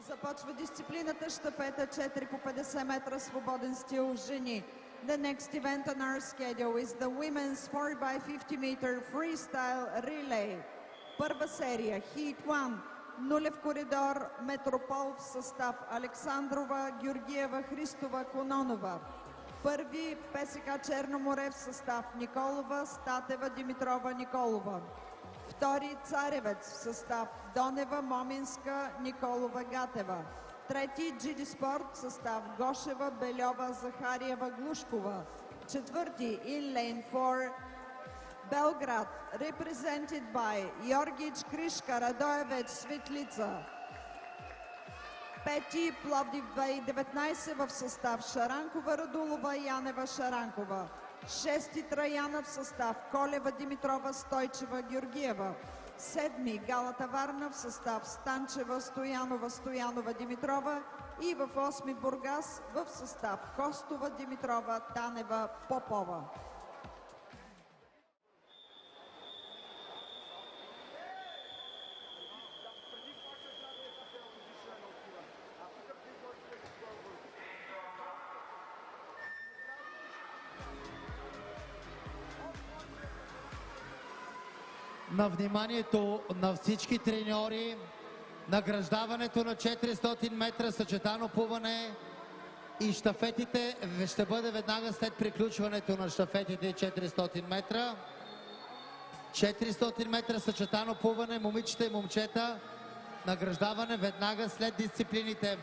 Започва дисциплината щафета 4 по 50 метра свободен стил жени. The next event on our schedule is the women's 4x50 meter freestyle relay. Първа серия, Heat 1, нулев коридор, Метропол в състав Александрова, Георгиева, Христова, Кононова. Първи, ПСК Черно море в състав Николова, Статева, Димитрова, Николова. Втори, Царевец в състав Донева, Моминска, Николова, Гатева. Трети, GD Спорт в състав Гошева, Бельова, Захариева, Глушкова. Четвърти, Inlane 4, Белград, represented by Йоргич, Кришка, Радоевец, Светлица. Пети, Пловдив 2019 в състав Шаранкова, Радулова, Янева, Шаранкова. Шести, Траяна в състав Колева, Димитрова, Стойчева, Георгиева. Седми, Галата Варна в състав Станчева, Стоянова, Стоянова, Димитрова. И в осми, Бургас в състав Костова, Димитрова, Танева, Попова. На вниманието на всички треньори, награждаването на 400 метра съчетано плуване и щафетите ще бъде веднага след приключването на щафетите 400 метра. 400 метра съчетано плуване, момичета и момчета, награждаване веднага след дисциплините.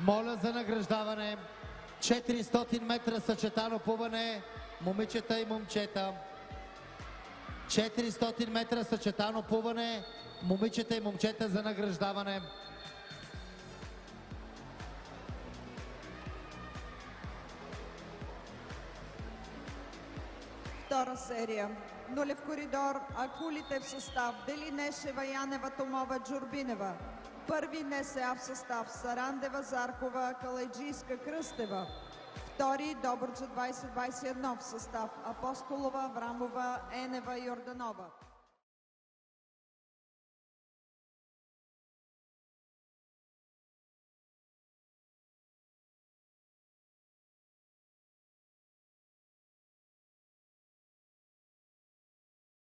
Моля за награждаване. 400 метра съчетано плуване, момичета и момчета. 400 метра съчетано плуване, момичета и момчета за награждаване. Втора серия. Нулев коридор, акулите в състав Делинешева, Янева, Томова, Джурбинева. Първи НСА в състав Сарандева, Заркова, Калайджийска, Кръстева. Втори Добруджа 2021 в състав Апостолова, Врамова, Енева, Йорданова.